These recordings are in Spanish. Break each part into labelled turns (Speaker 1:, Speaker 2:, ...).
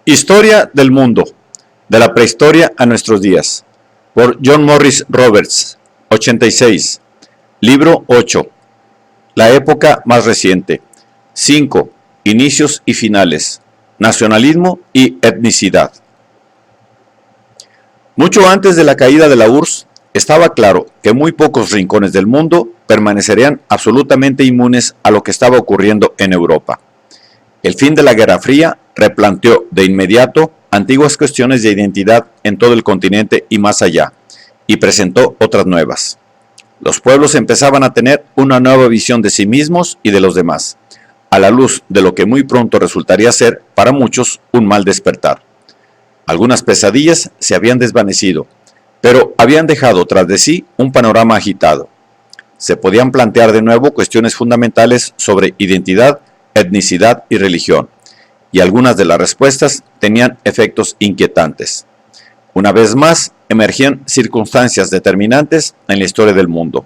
Speaker 1: Historia del mundo, de la prehistoria a nuestros días, por John Morris Roberts, 86, libro 8, la época más reciente, 5, inicios y finales, nacionalismo y etnicidad. Mucho antes de la caída de la URSS, estaba claro que muy pocos rincones del mundo permanecerían absolutamente inmunes a lo que estaba ocurriendo en Europa. El fin de la Guerra Fría replanteó de inmediato antiguas cuestiones de identidad en todo el continente y más allá, y presentó otras nuevas. Los pueblos empezaban a tener una nueva visión de sí mismos y de los demás, a la luz de lo que muy pronto resultaría ser, para muchos, un mal despertar. Algunas pesadillas se habían desvanecido, pero habían dejado tras de sí un panorama agitado. Se podían plantear de nuevo cuestiones fundamentales sobre identidad, etnicidad y religión, y algunas de las respuestas tenían efectos inquietantes. Una vez más, emergían circunstancias determinantes en la historia del mundo.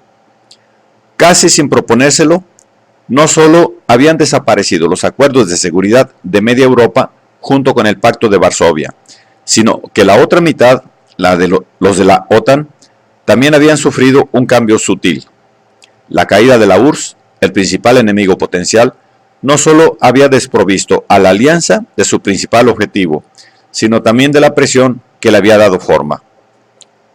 Speaker 1: Casi sin proponérselo, no solo habían desaparecido los acuerdos de seguridad de media Europa junto con el Pacto de Varsovia, sino que la otra mitad, los de la OTAN, también habían sufrido un cambio sutil. La caída de la URSS, el principal enemigo potencial, no solo había desprovisto a la alianza de su principal objetivo, sino también de la presión que le había dado forma.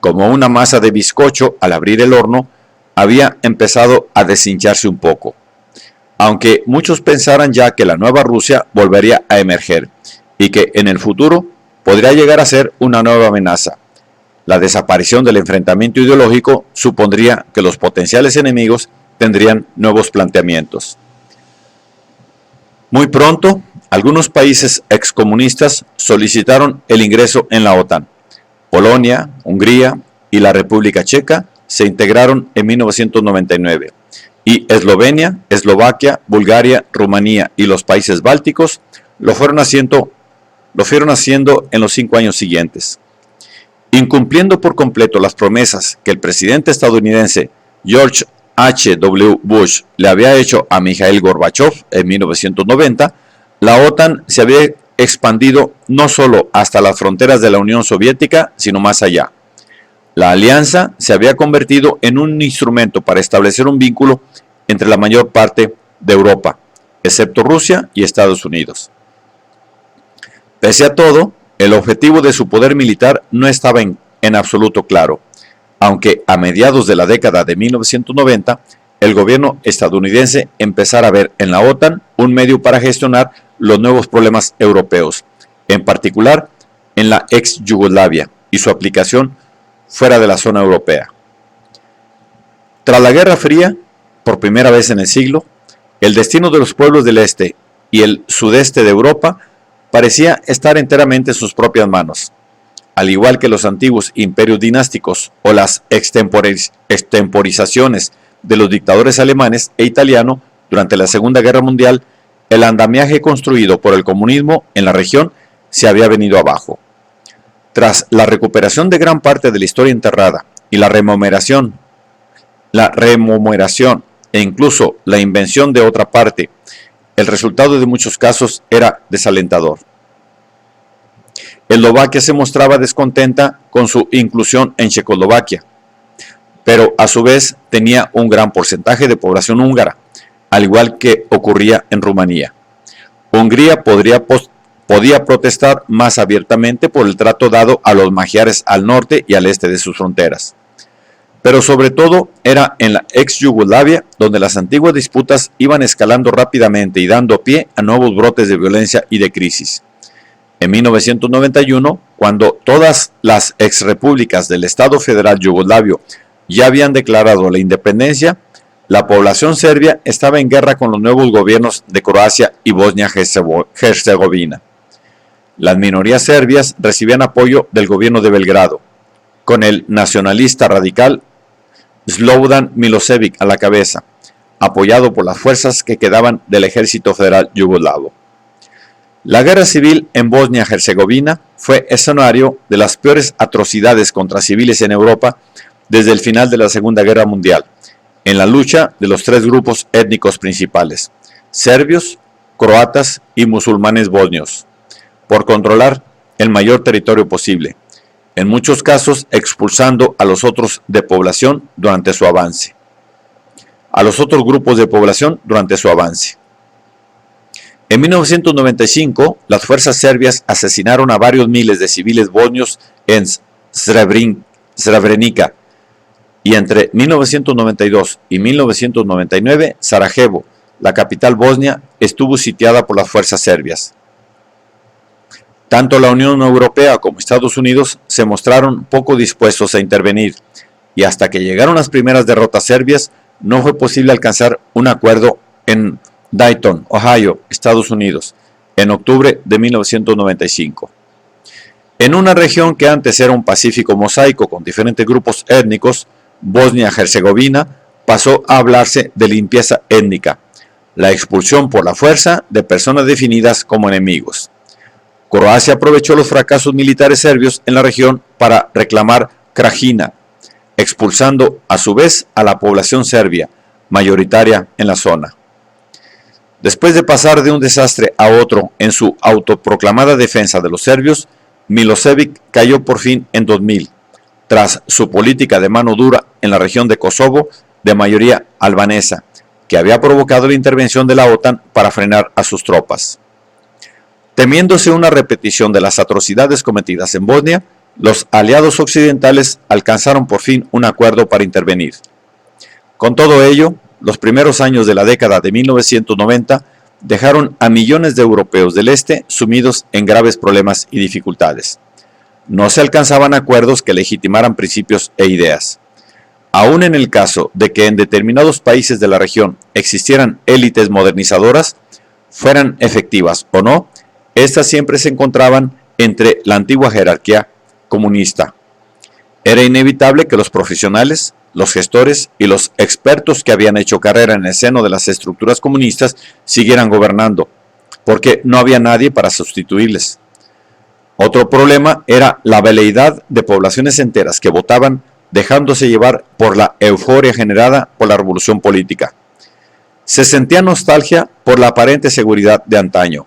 Speaker 1: Como una masa de bizcocho al abrir el horno, había empezado a deshincharse un poco. Aunque muchos pensaran ya que la nueva Rusia volvería a emerger y que en el futuro podría llegar a ser una nueva amenaza, la desaparición del enfrentamiento ideológico supondría que los potenciales enemigos tendrían nuevos planteamientos. Muy pronto, algunos países excomunistas solicitaron el ingreso en la OTAN. Polonia, Hungría y la República Checa se integraron en 1999, y Eslovenia, Eslovaquia, Bulgaria, Rumanía y los países bálticos lo fueron haciendo en los 5 años siguientes. Incumpliendo por completo las promesas que el presidente estadounidense George H. W. Bush le había hecho a Mikhail Gorbachev en 1990, la OTAN se había expandido no solo hasta las fronteras de la Unión Soviética, sino más allá. La alianza se había convertido en un instrumento para establecer un vínculo entre la mayor parte de Europa, excepto Rusia y Estados Unidos. Pese a todo, el objetivo de su poder militar no estaba en absoluto claro, aunque a mediados de la década de 1990, el gobierno estadounidense empezara a ver en la OTAN un medio para gestionar los nuevos problemas europeos, en particular en la ex Yugoslavia y su aplicación fuera de la zona europea. Tras la Guerra Fría, por primera vez en el siglo, el destino de los pueblos del este y el sudeste de Europa parecía estar enteramente en sus propias manos. Al igual que los antiguos imperios dinásticos o las extemporizaciones de los dictadores alemanes e italianos durante la Segunda Guerra Mundial, el andamiaje construido por el comunismo en la región se había venido abajo. Tras la recuperación de gran parte de la historia enterrada y la rememoración e incluso la invención de otra parte, el resultado de muchos casos era desalentador. Eslovaquia se mostraba descontenta con su inclusión en Checoslovaquia, pero a su vez tenía un gran porcentaje de población húngara, al igual que ocurría en Rumanía. Hungría podía protestar más abiertamente por el trato dado a los magiares al norte y al este de sus fronteras. Pero sobre todo era en la ex Yugoslavia donde las antiguas disputas iban escalando rápidamente y dando pie a nuevos brotes de violencia y de crisis. En 1991, cuando todas las exrepúblicas del Estado Federal Yugoslavio ya habían declarado la independencia, la población serbia estaba en guerra con los nuevos gobiernos de Croacia y Bosnia-Herzegovina. Las minorías serbias recibían apoyo del gobierno de Belgrado, con el nacionalista radical Slobodan Milosevic a la cabeza, apoyado por las fuerzas que quedaban del ejército federal yugoslavo. La guerra civil en Bosnia-Herzegovina fue escenario de las peores atrocidades contra civiles en Europa desde el final de la Segunda Guerra Mundial, en la lucha de los 3 grupos étnicos principales: serbios, croatas y musulmanes bosnios. por controlar el mayor territorio posible, en muchos casos expulsando a los otros de población durante su avance. A los otros grupos de población durante su avance. En 1995, las fuerzas serbias asesinaron a varios miles de civiles bosnios en Srebrenica, y entre 1992 y 1999, Sarajevo, la capital bosnia, estuvo sitiada por las fuerzas serbias. Tanto la Unión Europea como Estados Unidos se mostraron poco dispuestos a intervenir, y hasta que llegaron las primeras derrotas serbias, no fue posible alcanzar un acuerdo en Dayton, Ohio, Estados Unidos, en octubre de 1995. En una región que antes era un pacífico mosaico con diferentes grupos étnicos, Bosnia-Herzegovina pasó a hablarse de limpieza étnica, la expulsión por la fuerza de personas definidas como enemigos. Croacia aprovechó los fracasos militares serbios en la región para reclamar Krajina, expulsando a su vez a la población serbia, mayoritaria en la zona. Después de pasar de un desastre a otro en su autoproclamada defensa de los serbios, Milošević cayó por fin en 2000, tras su política de mano dura en la región de Kosovo, de mayoría albanesa, que había provocado la intervención de la OTAN para frenar a sus tropas. Temiéndose una repetición de las atrocidades cometidas en Bosnia, los aliados occidentales alcanzaron por fin un acuerdo para intervenir. Con todo ello, los primeros años de la década de 1990 dejaron a millones de europeos del este sumidos en graves problemas y dificultades. No se alcanzaban acuerdos que legitimaran principios e ideas. Aún en el caso de que en determinados países de la región existieran élites modernizadoras, fueran efectivas o no, estas siempre se encontraban entre la antigua jerarquía comunista. Era inevitable que los profesionales, los gestores y los expertos que habían hecho carrera en el seno de las estructuras comunistas siguieran gobernando, porque no había nadie para sustituirles. Otro problema era la veleidad de poblaciones enteras que votaban dejándose llevar por la euforia generada por la revolución política. Se sentía nostalgia por la aparente seguridad de antaño.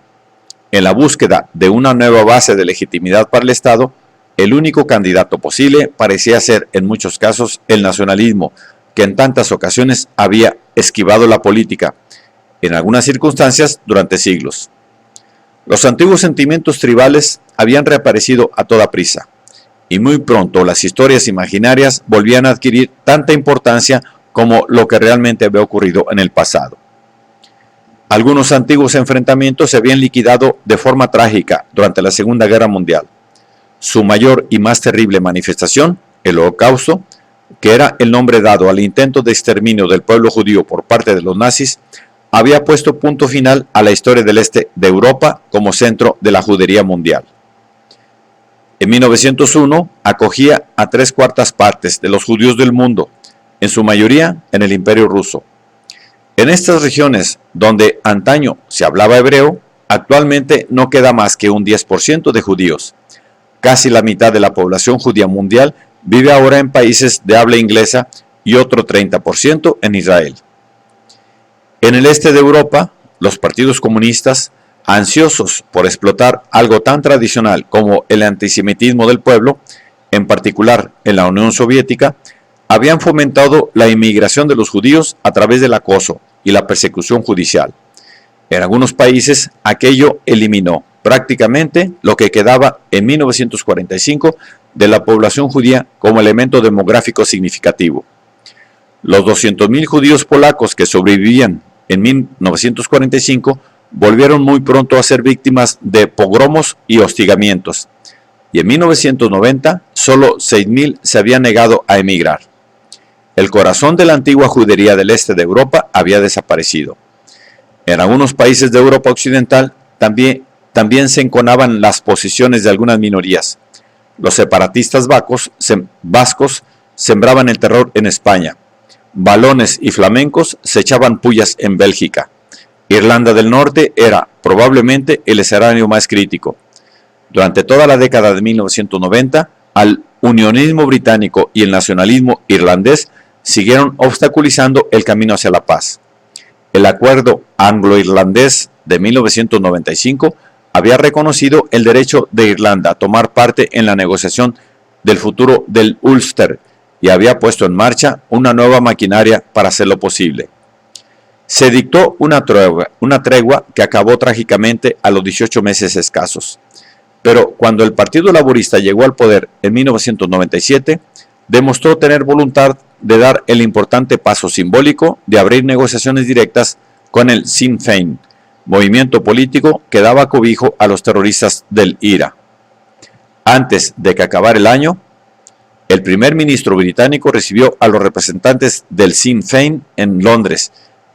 Speaker 1: En la búsqueda de una nueva base de legitimidad para el Estado, el único candidato posible parecía ser en muchos casos el nacionalismo, que en tantas ocasiones había esquivado la política, en algunas circunstancias durante siglos. Los antiguos sentimientos tribales habían reaparecido a toda prisa, y muy pronto las historias imaginarias volvían a adquirir tanta importancia como lo que realmente había ocurrido en el pasado. Algunos antiguos enfrentamientos se habían liquidado de forma trágica durante la Segunda Guerra Mundial. Su mayor y más terrible manifestación, el Holocausto, que era el nombre dado al intento de exterminio del pueblo judío por parte de los nazis, había puesto punto final a la historia del este de Europa como centro de la judería mundial. En 1901 acogía a 3/4 de los judíos del mundo, en su mayoría en el Imperio Ruso. En estas regiones donde antaño se hablaba hebreo, actualmente no queda más que un 10% de judíos. Casi la mitad de la población judía mundial vive ahora en países de habla inglesa y otro 30% en Israel. En el este de Europa, los partidos comunistas, ansiosos por explotar algo tan tradicional como el antisemitismo del pueblo, en particular en la Unión Soviética, habían fomentado la inmigración de los judíos a través del acoso y la persecución judicial. En algunos países aquello eliminó prácticamente lo que quedaba en 1945 de la población judía como elemento demográfico significativo. Los 200.000 judíos polacos que sobrevivían en 1945 volvieron muy pronto a ser víctimas de pogromos y hostigamientos, y en 1990 solo 6.000 se habían negado a emigrar. El corazón de la antigua judería del este de Europa había desaparecido. En algunos países de Europa occidental también se enconaban las posiciones de algunas minorías. Los separatistas vascos sembraban el terror en España. Valones y flamencos se echaban pullas en Bélgica. Irlanda del Norte era probablemente el escenario más crítico. Durante toda la década de 1990, al unionismo británico y el nacionalismo irlandés siguieron obstaculizando el camino hacia la paz. El acuerdo anglo-irlandés de 1995 había reconocido el derecho de Irlanda a tomar parte en la negociación del futuro del Ulster y había puesto en marcha una nueva maquinaria para hacerlo posible. Se dictó una tregua que acabó trágicamente a los 18 meses escasos. Pero cuando el Partido Laborista llegó al poder en 1997, demostró tener voluntad de dar el importante paso simbólico de abrir negociaciones directas con el Sinn Féin, movimiento político que daba cobijo a los terroristas del IRA. Antes de que acabara el año, el primer ministro británico recibió a los representantes del Sinn Féin en Londres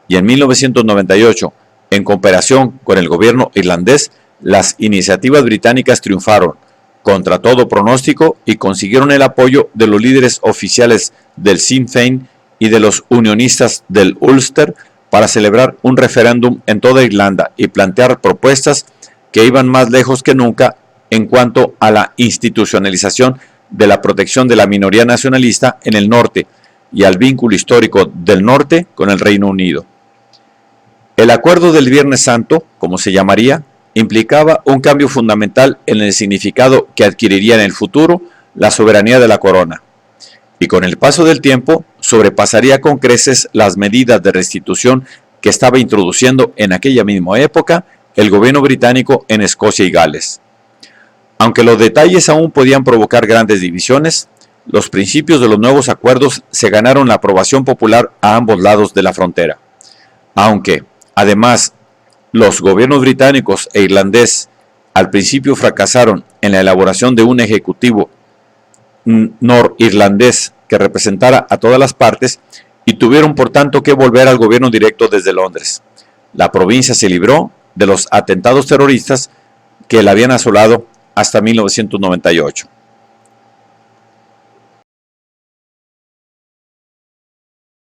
Speaker 1: y en 1998, en cooperación con el gobierno irlandés, las iniciativas británicas triunfaron contra todo pronóstico y consiguieron el apoyo de los líderes oficiales del Sinn Féin y de los unionistas del Ulster para celebrar un referéndum en toda Irlanda y plantear propuestas que iban más lejos que nunca en cuanto a la institucionalización de la protección de la minoría nacionalista en el norte y al vínculo histórico del norte con el Reino Unido. El Acuerdo del Viernes Santo, como se llamaría, implicaba un cambio fundamental en el significado que adquiriría en el futuro la soberanía de la corona, y con el paso del tiempo sobrepasaría con creces las medidas de restitución que estaba introduciendo en aquella misma época el gobierno británico en Escocia y Gales. Aunque los detalles aún podían provocar grandes divisiones, los principios de los nuevos acuerdos se ganaron la aprobación popular a ambos lados de la frontera. Aunque, además, los gobiernos británicos e irlandés al principio fracasaron en la elaboración de un ejecutivo norirlandés que representara a todas las partes y tuvieron por tanto que volver al gobierno directo desde Londres. La provincia se libró de los atentados terroristas que la habían asolado hasta 1998.